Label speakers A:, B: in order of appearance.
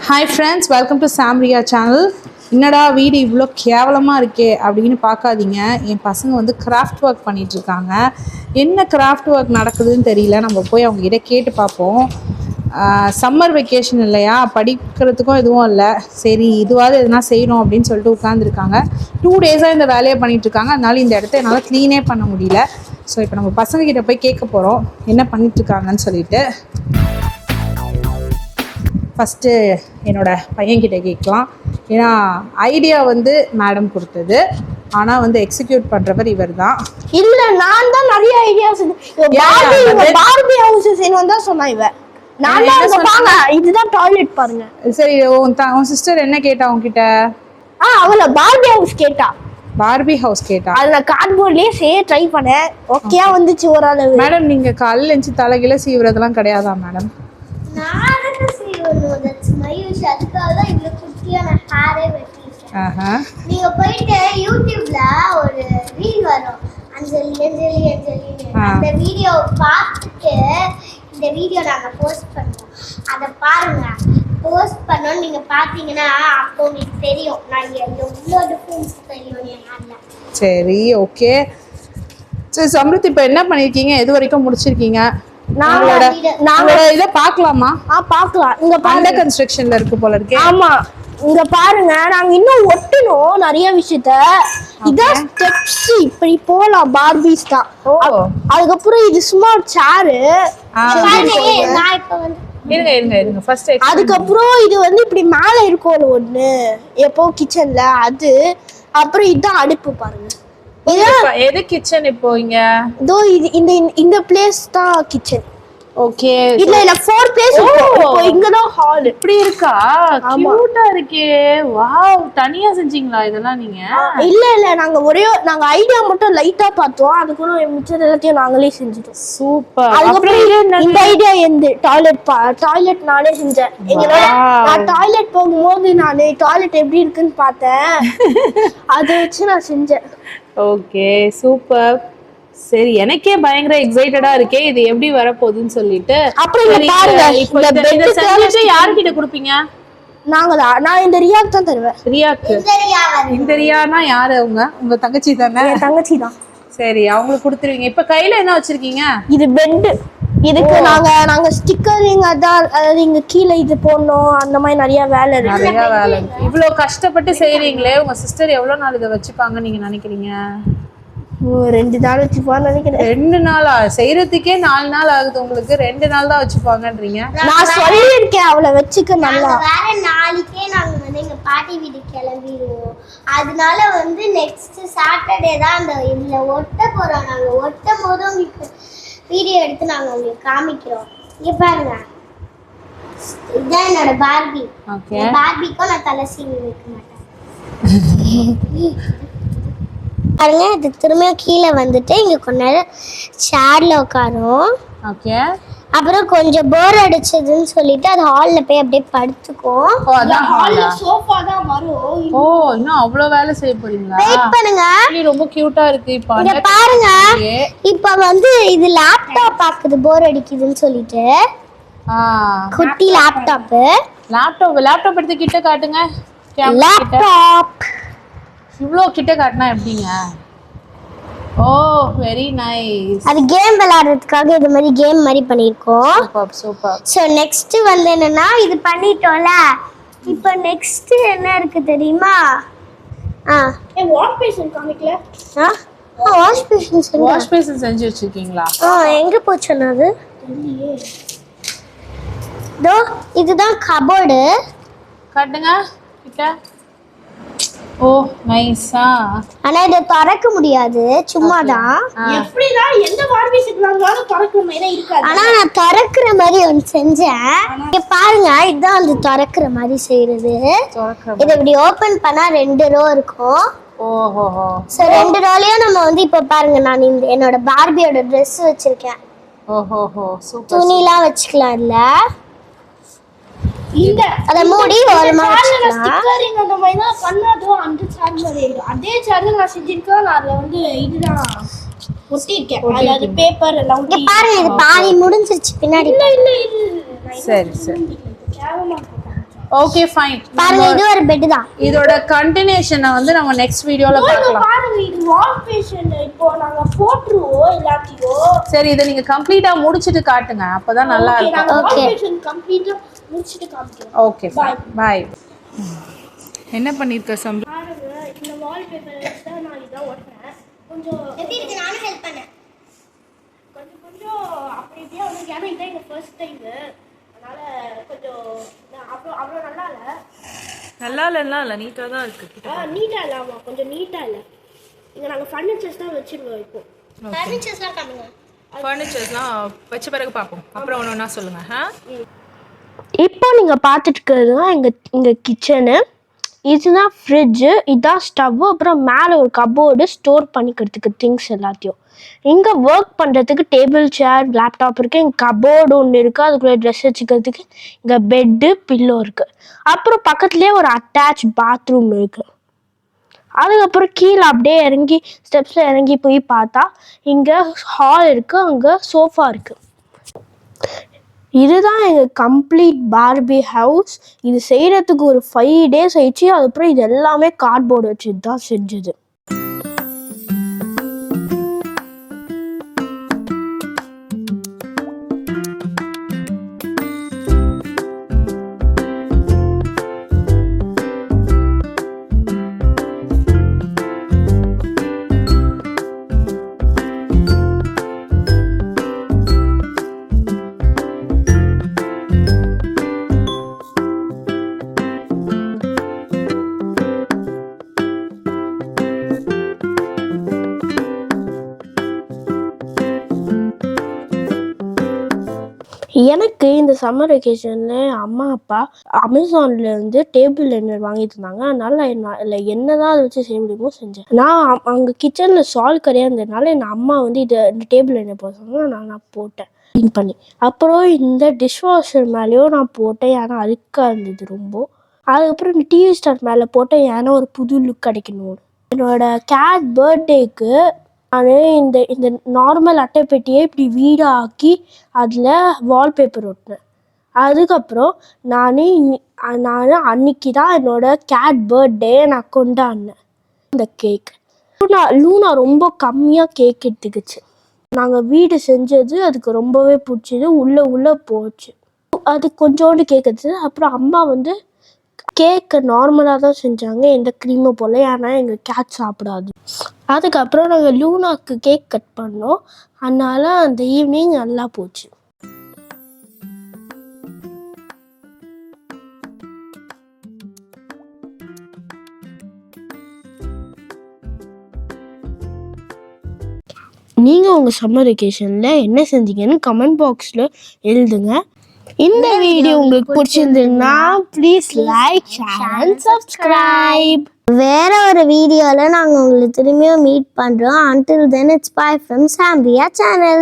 A: Hi friends, welcome to Samria channel. என்னடா வீடு இவ்வளோ கேவலமாக இருக்கே அப்படின்னு பார்க்காதீங்க. என் பசங்க வந்து கிராஃப்ட் ஒர்க் பண்ணிகிட்ருக்காங்க. என்ன கிராஃப்ட் ஒர்க் நடக்குதுன்னு தெரியல. நம்ம போய் அவங்ககிட்ட கேட்டு பார்ப்போம். சம்மர் வெக்கேஷன் இல்லையா, படிக்கிறதுக்கும் எதுவும் இல்லை. சரி இதுவாவது எதுனா செய்யணும் அப்படின்னு சொல்லிட்டு உட்காந்துருக்காங்க. 2 டேஸாக இந்த வேலையை பண்ணிகிட்ருக்காங்க. அதனால இந்த இடத்த என்னால் க்ளீனே பண்ண முடியல. ஸோ இப்போ நம்ம பசங்கக்கிட்ட போய் கேட்க போகிறோம் என்ன பண்ணிகிட்ருக்காங்கன்னு சொல்லிட்டு. ஃபஸ்ட்டு என்னோடய பையன்கிட்ட கேட்கலாம். ஏன்னா ஐடியா வந்து மேடம் கொடுத்தது, ஆனால் வந்து எக்ஸிக்யூட் பண்ணுறவர் இவர் தான்.
B: இல்லை, நான் தான் நிறைய ஐடியாஸ் பார்பி ஹவுஸ் செய்யணும் தான் சொன்னா இவன். நான் தான் சொன்னாங்க இதுதான் டாய்லெட் பாருங்க.
A: சரி, உன் சிஸ்டர் என்ன கேட்டா உங்ககிட்ட?
B: அவள பார்பி ஹவுஸ் கேட்டா.
A: பார்பி ஹவுஸ் கேட்டா.
B: அதுல கார்ட்போர்ட்லயே செய்ய ட்ரை பண்ணேன். ஓகேயா வந்துச்சு ஓரளவு.
A: மேடம் நீங்க காலையில எழுந்து தலைகீழ சீவுறதெல்லாம் கிடையாதா மேடம்?
C: நீங்க போயிட்டு யூடியூப்ல ஒரு ரீல் வரும், அஞ்சலி அஞ்சலி அஞ்சலி. அந்த வீடியோ பார்த்துட்டு இந்த வீடியோ நாங்க போஸ்ட் பண்ணுவோம், அதை பாருங்க. போஸ்ட் பண்ணோம் நீங்க பாத்தீங்கன்னா அப்போ உங்களுக்கு தெரியும் நான் எவ்வளோ டிஃபரன்ஸ் தெரியும் என்னால.
A: சரி ஓகே. சரி சம்ருத், இப்போ என்ன பண்ணிருக்கீங்க? எது வரைக்கும் முடிச்சிருக்கீங்க? நாங்களோட இதை பார்க்கலாமா?
B: பார்க்கலாம். இங்க
A: பாருங்க, கன்ஸ்ட்ரக்ஷன்ல இருக்கு போல இருக்கு.
B: ஆமா, இங்க பாருங்க, நாங்க இன்னும் ஒட்டணும் நிறைய விஷயத்த. இதான் ஸ்டெப்ஸ், இப்படி போலாம். பார்பிஸ் தான். அதுக்கப்புறம் இது சும்மா சேரு.
C: நான் இப்ப வந்து
A: இருங்க ஃபர்ஸ்ட்.
B: அதுக்கப்புறம் இது வந்து இப்படி மேல இருக்கும் ஒண்ணு, எப்போ கிச்சன்ல அது. அப்புறம் இதுதான் அடுப்பு பாருங்க.
A: எது கிச்சன் இப்போ? இங்க
B: இதோ இது இந்த பிளேஸ் தான் கிச்சன்.
A: ஓகே,
B: இல்ல 4 பிளேஸ் இப்போ இங்க தான் ஹால்.
A: இப்படி இருக்கா? கியூட்டா இருக்கே. வாவ், தனியா செஞ்சீங்களா இதெல்லாம் நீங்க?
B: இல்ல நாங்க ஐடியா மட்டும் லைட்டா பார்த்தோம். அதுக்குள்ள மிச்சம் எல்லாத்தையும் நாங்களே செஞ்சுட்டோம்.
A: சூப்பர்.
B: அதுக்கப்புறம் இந்த ஐடியா எந்த டாய்லெட் நானே செஞ்சேன். நான் டாய்லெட் போகும்போது நானே டாய்லெட் எப்படி இருக்குன்னு பார்த்தேன். அதை வச்சு நான் செஞ்சேன்.
A: Okay super. சரி, எனக்கே பயங்கர எக்ஸைட்டடா இருக்கே இது எப்படி வர போகுதுன்னு சொல்லிட்டு.
B: அப்புறம்
A: யார்கிட்ட கொடுப்பீங்க?
B: நான் இந்த ரியாக்கு தான் தருவேன்.
A: ரியாக்கு? இந்த ரியானா யாரு? உங்க தங்கச்சி தானே?
B: என் தங்கச்சி தான்.
A: சரி, அவங்களுக்கு கொடுத்துருவீங்க. இப்ப கையில என்ன வச்சிருக்கீங்க?
B: இது பெட். இதுக்கு நாங்க ஸ்டிக்கரிங் அதாவது இங்க கீழே இது போடணும். அந்த மாதிரி நிறைய வேலை
A: இருக்கு. இவ்வளவு கஷ்டப்பட்டு செய்யறீங்களே, உங்க சிஸ்டர் எவ்வளவு நாள் இதை வச்சுப்பாங்க நீங்க நினைக்கிறீங்க?
B: 2 நாள் வச்சுப்பான்னு நினைக்கிறேன்.
A: 2 நாளா? செய்யறதுக்கே 4 நாள் ஆகுது உங்களுக்கு, 2 நாள் தான் வச்சுப்பாங்கன்றீங்க.
B: நான் சொல்லியிருக்கேன் அவளை வச்சுக்க நல்லா.
C: வேற நாளைக்கே நாங்க வந்து எங்க பாட்டி வீட்டுக்கு கிளம்பிடுவோம். அதனால வந்து நெக்ஸ்ட் சாட்டர்டே தான் அந்த இதுல ஒட்ட போறோம். நாங்க ஒட்டும் போது உங்களுக்கு வீடியோ எடுத்து நாங்க உங்களுக்கு காமிக்கிறோம். இங்க பாருங்க, இதுதான் என்னோட பார்பி. பார்பிக்கும் நான் தலை சீவி வைக்க மாட்டேன். பாருங்க, இது திரும்ப கீழே வந்துட்டு இங்க கொஞ்ச நேரம் சேர்ல உட்காரும்.
A: ஓகே.
C: அப்புறம் கொஞ்சம் போர் அடிச்சதுன்னு சொல்லிட்டு அது ஹால்ல போய் அப்படியே படுத்துக்கும்.
B: ஹால்ல சோஃபா தான் வரும்.
A: ஓ, இன்னும் அவ்வளவு வேலை செய்ய போறீங்களா?
C: வெயிட் பண்ணுங்க,
A: ரொம்ப கியூட்டா இருக்கு. இப்போ
C: இங்க பாருங்க, இப்போ வந்து இது லேப்டாப் பாக்குது போர் அடிக்குதுன்னு சொல்லிட்டு. குட்டி
A: லேப்டாப் எடுத்து கிட்ட காட்டுங்க.
C: லேப்டாப்
A: இவ்ளோ கிட்ட காட்டினா எப்படிங்க? ஓ வெரி நைஸ்.
C: அது கேம் விளையாடுறதுக்காக இது மாதிரி கேம் மாதிரி பண்ணிருக்கோம்.
A: சூப்பர்.
C: சோ நெக்ஸ்ட் வந்து என்னன்னா, இது பண்ணிட்டோம்ல, இப்போ நெக்ஸ்ட் என்ன இருக்கு தெரியுமா?
B: வாஷ் பேசின் காமிக்கல.
A: வாஷ் பேசின் செஞ்சு வச்சிருக்கீங்களா?
C: எங்க போச்சுன்னா அது தோ இதுதான் கபோர்டு.
A: காட்டுங்க கிட்ட. ஓ நைஸா.
C: ஆனா இத திறக்க முடியாது, சும்மா தான்.
B: எப்படிதான் எந்த பார்பிஸ்க்கு நாங்களும் திறக்கிற மாதிரி இருக்காது.
C: ஆனா நான் திறக்கிற மாதிரி ஒன்னு செஞ்சேன். இங்க பாருங்க, இதுதான் அந்த திறக்கிற மாதிரி செய்யறது. இத இப்படி ஓபன் பண்ணா 2 ரோ இருக்கும்.
A: ஓஹோ.
C: சோ 2 ரோலயும் நம்ம வந்து இப்ப பாருங்க, நான் என்னோட பார்பியோட Dress வச்சிருக்கேன்.
A: ஓஹோ சூப்பர்.
C: துணிலாம் வச்சுக்கலாம் இல்ல.
B: இந்த
C: அத மூடி ஓரமா வச்சுக்கலாம்.
B: ஸ்டிக்கரிங் அந்த மாதிரி தான் பண்ணாதோ அந்த சார்ஜ் மாதிரி. அதே சார்ஜ் நான் செஞ்சிருக்கேன். நான் அதுல வந்து இதுதான் ஒட்டிருக்கேன். அதாவது பேப்பர் எல்லாம் ஒட்டி.
C: பாருங்க, இது பாதி முடிஞ்சிருச்சு பின்னாடி.
B: இல்ல
A: சரி சரி. Okay fine.
C: பாருங்க இது ஒரு பெட் தான்.
A: இதோட கண்டினியூஷனை வந்து நம்ம நெக்ஸ்ட் வீடியோல பார்க்கலாம்.
B: பாருங்க இது வால் பேஷன். இப்போ நாங்க போட்ருவோம் எல்லாத்தையும்.
A: சரி இதை நீங்க கம்ப்ளீட்டா முடிச்சிட்டு காட்டுங்க, அப்பதான் நல்லா இருக்கும்.
B: வால் பேஷன் கம்ப்ளீட்டா முடிச்சிட்டு காமிக்கிறோம்.
A: Okay bye. என்ன பண்ணிருக்க சம்பி?
B: பாருங்க இந்த வால் பேப்பர் வச்சு தான் நான் இத ஓட்றேன். கொஞ்சம்
C: எப்படி இருக்கு? நானும் ஹெல்ப் பண்ணேன்.
B: கொஞ்சம் அப்படி இப்படியே வந்து ஏன்னா இதான் எங்க ஃபர்ஸ்ட் டைம். அதனால கொஞ்சம் அவ்வளோ நல்லா
A: இல்ல நீட்டா தான் இருக்கு.
B: நீட்டா இல்லாமா கொஞ்சம் நீட்டா இல்ல. இங்க நாங்க ஃபர்னிச்சர்ஸ் தான் வச்சிருக்கோம். இப்போ
C: ஃபர்னிச்சர்ஸ்லாம் காமிங்க.
A: ஃபர்னிச்சர்ஸ்லாம் வச்ச பிறகு பார்ப்போம். அப்புறம் ஒண்ணா சொல்லுங்க.
B: இப்போ நீங்க பார்த்துட்டு இருக்கிறது எங்க கிச்சனு. இதுதான் ஃப்ரிட்ஜு, இதுதான் ஸ்டவ், அப்புறம் மேலே ஒரு கபோர்டு ஸ்டோர் பண்ணிக்கிறதுக்கு திங்ஸ் எல்லாத்தையும். இங்கே ஒர்க் பண்ணுறதுக்கு டேபிள் சேர் லேப்டாப் இருக்குது. இங்கே கபோர்டு ஒன்று இருக்குது, அதுக்குள்ளே ட்ரெஸ் வச்சுக்கிறதுக்கு. இங்கே பெட்டு பில்லோ இருக்குது. அப்புறம் பக்கத்துலேயே ஒரு அட்டாச் பாத்ரூம் இருக்குது. அதுக்கப்புறம் கீழே அப்படியே இறங்கி ஸ்டெப்ஸில் இறங்கி போய் பார்த்தா இங்கே ஹால் இருக்குது, அங்கே சோஃபா இருக்குது. இதுதான் எங்கள் கம்ப்ளீட் பார்பி ஹவுஸ். இது செய்கிறதுக்கு ஒரு 5 days ஆயிடுச்சு. அதுக்கப்புறம் இது எல்லாமே கார்ட்போர்டு வச்சு தான் செஞ்சது. எனக்கு இந்த சம்மர் வெக்கேஷனில் அம்மா அப்பா அமேசான்லேருந்து டேபிள் லைனர் வாங்கி தந்தாங்க. அதனால நான் என்னதான் அதை வச்சு செய்ய முடியுமோ செஞ்சேன். நான் அங்கே கிச்சனில் சால் கரையாக இருந்ததுனால என் அம்மா வந்து இந்த டேபிள் லைனர் போட சொன்னாங்க. நான் போட்டேன் க்ளீன் பண்ணி. அப்புறம் இந்த டிஷ்வாஷர் மேலேயும் நான் போட்டேன், ஏன்னா அழுக்காக இருந்தது ரொம்ப. அதுக்கப்புறம் இந்த டிவி ஸ்டார் மேலே போட்டேன், ஏன்னா ஒரு புது லுக் கிடைக்கணும். என்னோட கேட் பர்த்டேக்கு நான் இந்த நார்மல் அட்டைப்பெட்டியை இப்படி வீடாக்கி அதில் வால்பேப்பர் ஒட்டினேன். அதுக்கப்புறம் நான் அன்னைக்கு தான் என்னோட கேட் பர்த்டே நான் கொண்டாடினேன். இந்த கேக் லூனா ரொம்ப கம்மியாக கேக் எடுத்துக்கிச்சு. நாங்கள் வீடு செஞ்சது அதுக்கு ரொம்பவே பிடிச்சிது. உள்ளே போச்சு. அது கொஞ்சோண்டு கேக் எடுத்தது. அப்புறம் அம்மா வந்து கேக்கை நார்மலாக தான் செஞ்சாங்க, எந்த க்ரீமும் போல், ஏன்னா எங்கள் கேட் சாப்பிடாது. அதுக்கப்புறம் நாங்கள் லூனாக்கு கேக் கட் பண்ணோம். அதனால அந்த ஈவினிங் நல்லா போச்சு. நீங்கள் உங்கள் சம்மர் வெக்கேஷனில் என்ன செஞ்சீங்கன்னு கமெண்ட் பாக்ஸில் எழுதுங்க. இந்த வீடியோ உங்களுக்கு பிடிச்சிருந்ததுன்னா please like, share and subscribe.
C: வேற ஒரு வீடியோவில் நாங்கள் உங்களை திரும்பியும் மீட் பண்ணுறோம். Until then, it's bye from Sambria channel.